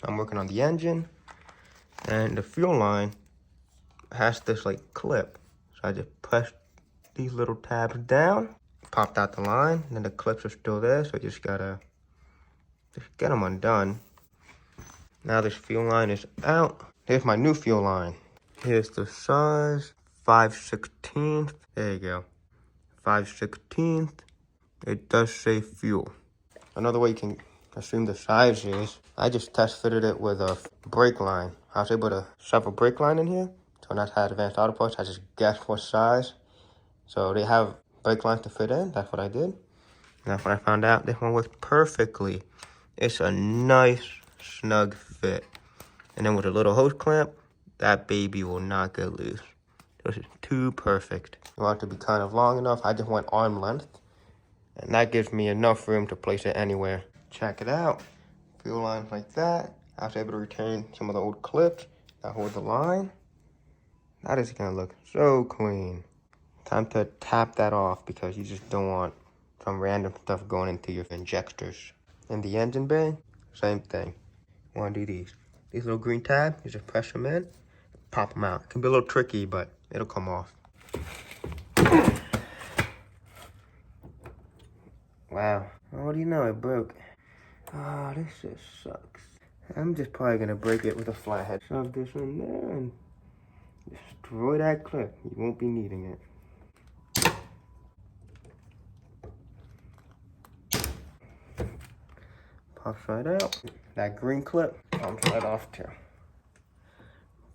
I'm working on the engine, and the fuel line has this like clip. So I just pressed these little tabs down, popped out the line, and then the clips are still there, so I just gotta get them undone. Now this fuel line is out. Here's my new fuel line. Here's the size, 5/16. There you go, 5/16. It does say fuel. Another way you can assume the size is, I just test fitted it with a brake line. I was able to shove a brake line in here. So when I had Advanced Auto Parts, I just guessed what size. So they have brake lines to fit in. That's what I did. And that's when I found out this one works perfectly. It's a nice, snug fit. And then with a little hose clamp, that baby will not get loose. This is too perfect. You want it to be kind of long enough. I just went arm length. And that gives me enough room to place it anywhere. Check it out. Fuel lines like that. I was able to return some of the old clips that hold the line. That is gonna look so clean. Time to tap that off because you just don't want some random stuff going into your injectors. In the engine bay, same thing. You wanna do these. These little green tabs, you just press them in, pop them out. It can be a little tricky, but it'll come off. Wow. Oh, what do you know? It broke. Oh, this shit sucks. I'm just probably gonna break it with a flathead. Shove this in there and destroy that clip. You won't be needing it. Pops right out. That green clip comes right off too.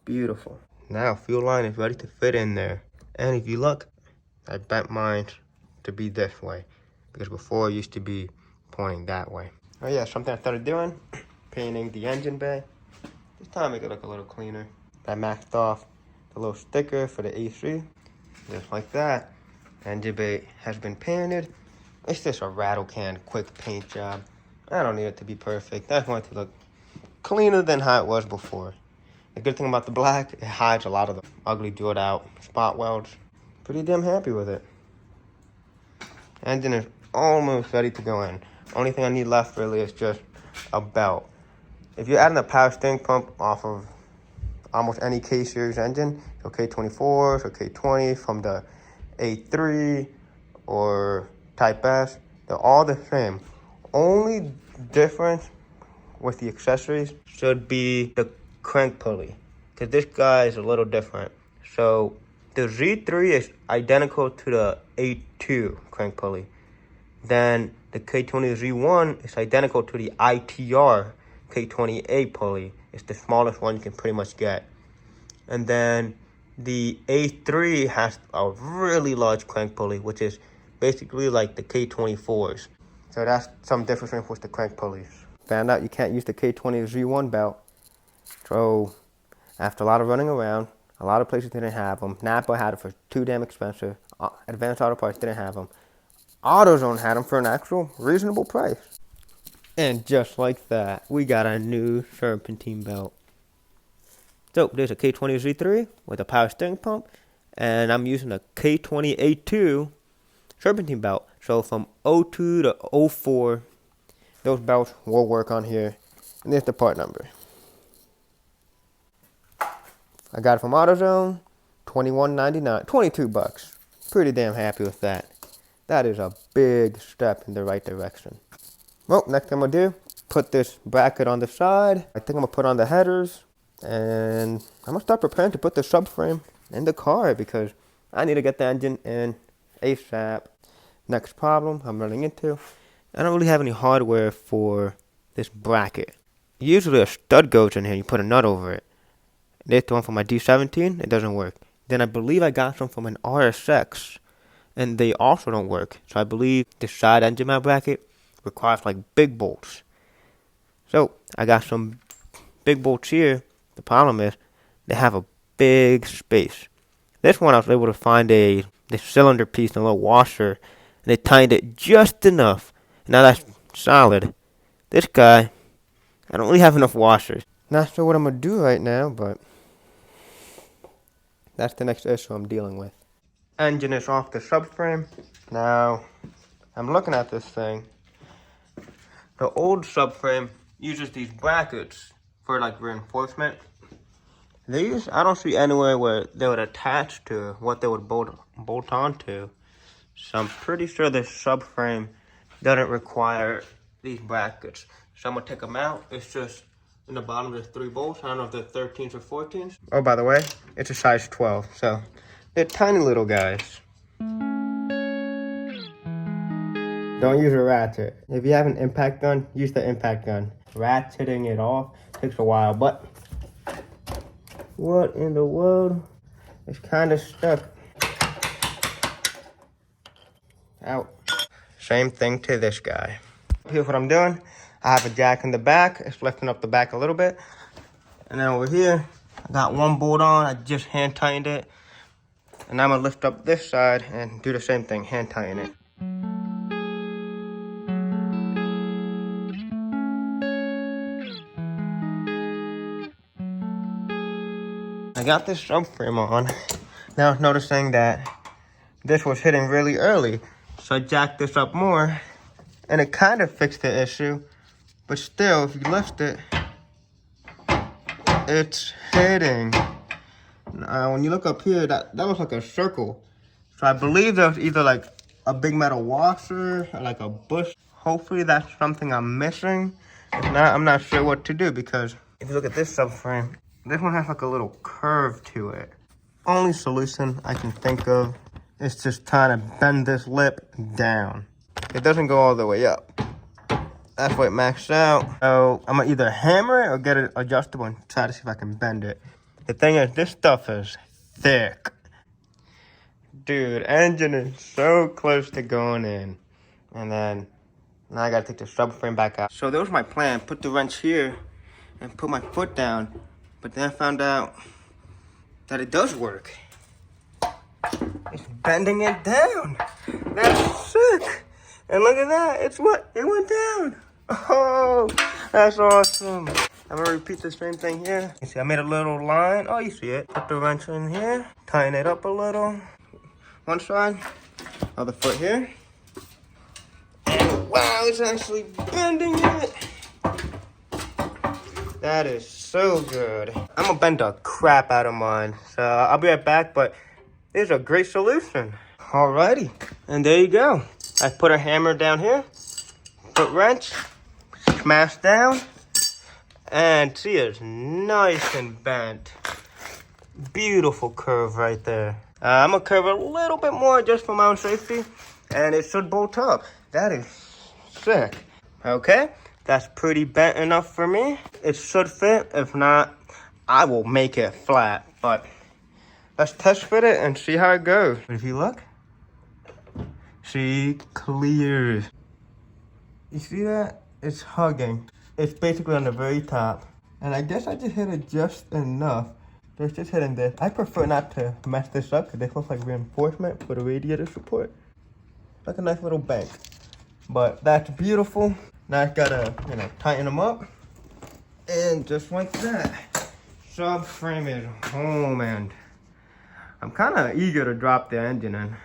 Beautiful. Now fuel line is ready to fit in there. And if you look, I bent mine to be this way, because before it used to be pointing that way. Oh yeah, something I started doing, painting the engine bay. This time make it look a little cleaner. I maxed off the little sticker for the AC, just like that. Engine bay has been painted. It's just a rattle can quick paint job. I don't need it to be perfect. I just want it to look cleaner than how it was before. The good thing about the black, it hides a lot of the ugly drilled out spot welds. Pretty damn happy with it. Engine is almost ready to go in. Only thing I need left really is just a belt. If you're adding a power steering pump off of almost any K series engine, so K24s or K20 from the A3 or Type S, they're all the same. Only difference with the accessories should be the crank pulley, because this guy is a little different. So the Z3 is identical to the A2 crank pulley. Then the K20 Z1 is identical to the ITR K20A pulley. It's the smallest one you can pretty much get. And then the A3 has a really large crank pulley, which is basically like the K24s. So that's some difference with the crank pulleys. Found out you can't use the K20 Z1 belt. So after a lot of running around, a lot of places didn't have them. Napa had it for too damn expensive. Advanced Auto Parts didn't have them. AutoZone had them for an actual reasonable price. And just like that, we got a new serpentine belt. So there's a K20 Z3 with a power steering pump, and I'm using a K20 A2 serpentine belt. So from 02 to 04, those belts will work on here. And there's the part number. I got it from AutoZone, $21.99, $22. Pretty damn happy with that. That is a big step in the right direction. Well, next thing I'm gonna do, put this bracket on the side. I think I'm gonna put on the headers, and I'm gonna start preparing to put the subframe in the car because I need to get the engine in ASAP. Next problem I'm running into, I don't really have any hardware for this bracket. Usually a stud goes in here, you put a nut over it. This one for my D17, it doesn't work. Then I believe I got some from an RSX, and they also don't work. So I believe the side engine mount bracket requires like big bolts. So I got some big bolts here. The problem is they have a big space. This one I was able to find this cylinder piece and a little washer, and they tightened it just enough. Now that's solid. This guy, I don't really have enough washers. Not sure what I'm gonna do right now, but that's the next issue I'm dealing with. Engine is off the subframe. Now, I'm looking at this thing. The old subframe uses these brackets for like reinforcement. These, I don't see anywhere where they would attach to what they would bolt onto. So I'm pretty sure this subframe doesn't require these brackets. So I'm gonna take them out. It's just in the bottom there's 3 bolts. I don't know if they're 13s or 14s. Oh, by the way, it's a size 12. So they're tiny little guys. Don't use a ratchet. If you have an impact gun, use the impact gun. Ratcheting it off takes a while, but what in the world? It's kind of stuck. Out. Same thing to this guy. Here's what I'm doing. I have a jack in the back. It's lifting up the back a little bit. And then over here, I got 1 bolt on. I just hand tightened it. And I'm gonna lift up this side and do the same thing, hand tighten it. I got this subframe on. Now I was noticing that this was hitting really early. So I jacked this up more and it kind of fixed the issue. But still, if you lift it, it's hitting. When you look up here, that looks like a circle. So I believe there's either like a big metal washer or like a bush. Hopefully that's something I'm missing. If not, I'm not sure what to do, because if you look at this subframe, this one has like a little curve to it. Only solution I can think of is just trying to bend this lip down. It doesn't go all the way up. That's why it maxed out. So I'm gonna either hammer it or get it adjustable and try to see if I can bend it. The thing is, this stuff is thick. Dude, engine is so close to going in. And then now I gotta take the subframe back out. So that was my plan, put the wrench here and put my foot down. But then I found out that it does work. It's bending it down. That's sick. And look at that, it went down. Oh, that's awesome. I'm gonna repeat the same thing here. You see, I made a little line. Oh, you see it. Put the wrench in here, tighten it up a little. One side, other foot here. And wow, it's actually bending it. That is so good. I'm gonna bend the crap out of mine. So I'll be right back, but it's a great solution. Alrighty, and there you go. I put a hammer down here, put wrench, smash down, and see, it's nice and bent. Beautiful curve right there. I'm gonna curve a little bit more just for my own safety, and it should bolt up. That is sick. Okay, that's pretty bent enough for me. It should fit. If not, I will make it flat. But let's test fit it and see how it goes. But if you look, see, clear. You see that? It's hugging. It's basically on the very top. And I guess I just hit it just enough. It's just hitting this. I prefer not to mess this up because this looks like reinforcement for the radiator support. Like a nice little bank. But that's beautiful. Now I gotta, tighten them up. And just like that, subframe is home, and I'm kind of eager to drop the engine in.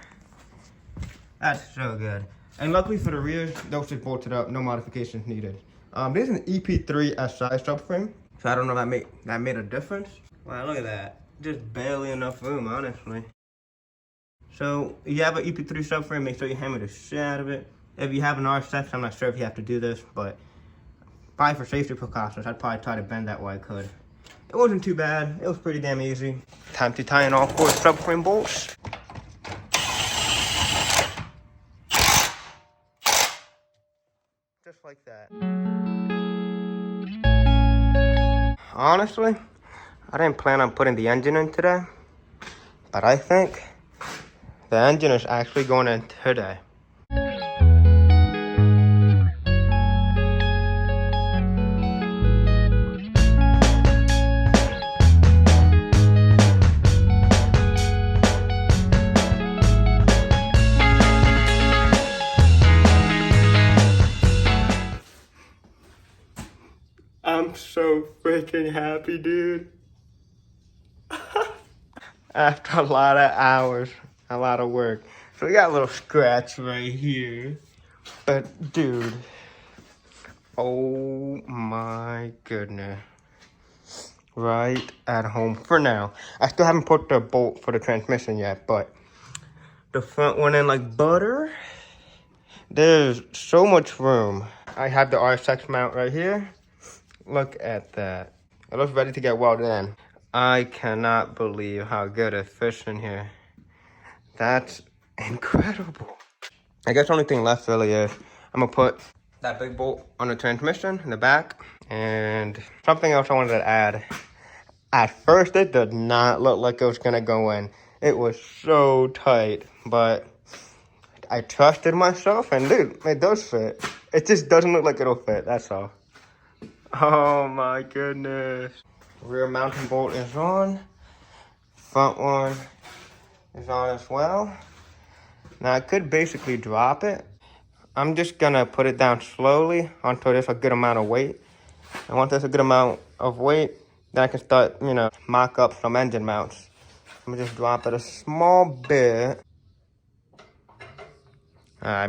That's so good. And luckily for the rear, those just bolted up, no modifications needed. This is an EP3 SI subframe, so I don't know if that made a difference. Wow, look at that. Just barely enough room, honestly. So, if you have an EP3 subframe, make sure you hammer the shit out of it. If you have an R6, I'm not sure if you have to do this, but probably for safety precautions, I'd probably try to bend that way I could. It wasn't too bad. It was pretty damn easy. Time to tie in all 4 subframe bolts. Just like that. Honestly, I didn't plan on putting the engine in today, but I think the engine is actually going in today. I'm so freaking happy, dude. After a lot of hours, a lot of work. So we got a little scratch right here. But dude, oh my goodness. right at home for now. I still haven't put the bolt for the transmission yet, but the front went in like butter. There's so much room. I have the RSX mount right here. Look at that. It looks ready to get welded in. I cannot believe how good it fits in here. That's incredible. I guess the only thing left really is I'm gonna put that big bolt on the transmission in the back. And something else I wanted to add. At first, it did not look like it was gonna go in. It was so tight, but I trusted myself, and dude, it does fit. It just doesn't look like it'll fit, that's all. Oh my goodness. Rear mounting bolt is on. Front one is on as well. Now I could basically drop it. I'm just gonna put it down slowly until there's a good amount of weight. And once there's a good amount of weight, then I can start, mock up some engine mounts. I'm gonna just drop it a small bit. I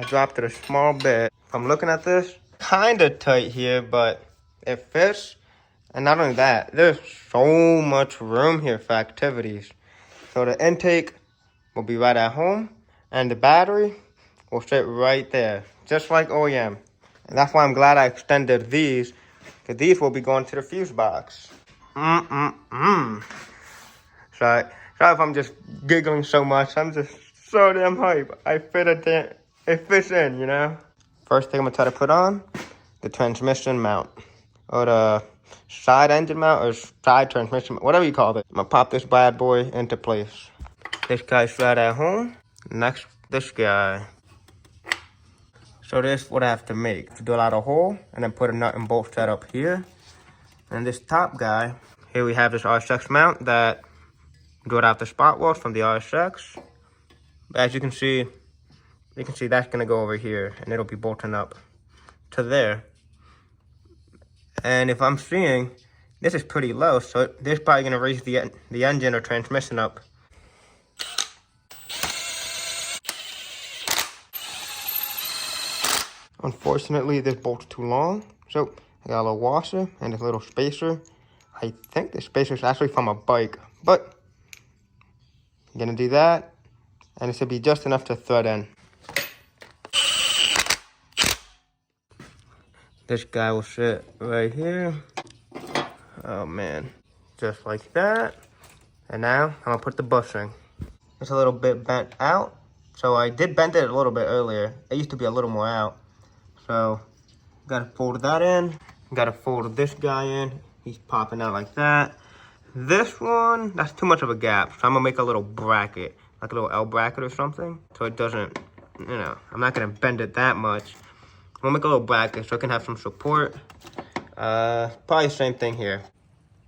dropped it a small bit. I'm looking at this, kind of tight here, but it fits. And not only that, there's so much room here for activities. So the intake will be right at home, and the battery will sit right there, just like OEM. And that's why I'm glad I extended these, because these will be going to the fuse box. Sorry if I'm just giggling so much. I'm just so damn hype. It fits in, First thing I'm gonna try to put on, the transmission mount. Or the side engine mount, or side transmission, whatever you call it. I'm gonna pop this bad boy into place. This guy's right at home. Next, this guy. So this is what I have to make. To drill out a hole, and then put a nut and bolt set up here. And this top guy, here we have this RSX mount that drilled out the spot welds from the RSX. But as you can see that's gonna go over here, and it'll be bolting up to there. And if I'm seeing, this is pretty low, so this is probably gonna raise the engine or transmission up. Unfortunately, this bolt's too long, so I got a little washer and a little spacer. I think the spacer is actually from a bike, but I'm gonna do that, and it should be just enough to thread in. This guy will sit right here. Oh man, just like that. And now I'm gonna put the bushing. It's a little bit bent out, so I did bend it a little bit earlier. It used to be a little more out. So, gotta fold that in. Gotta fold this guy in. He's popping out like that. This one, that's too much of a gap. So I'm gonna make a little bracket, like a little L bracket or something. So it doesn't, I'm not gonna bend it that much. I'm gonna make a little bracket so it can have some support. Probably the same thing here.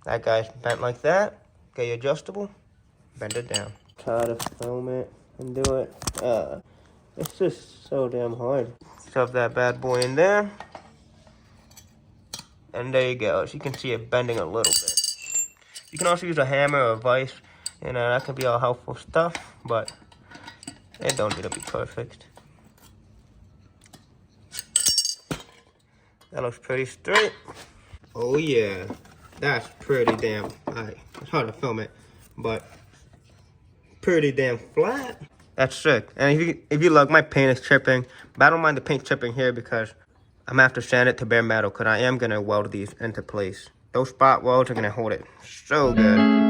That guy's bent like that. Okay, adjustable. Bend it down. Try to film it and do it. It's just so damn hard. Shove that bad boy in there. And there you go. So you can see it bending a little bit. You can also use a hammer or a vise. That can be all helpful stuff, but it don't need to be perfect. That looks pretty straight. Oh yeah, that's pretty damn, it's hard to film it, but pretty damn flat. That's sick. And if you look, my paint is chipping, but I don't mind the paint chipping here because I'm gonna have to sand it to bare metal because I am gonna weld these into place. Those spot welds are gonna hold it so good.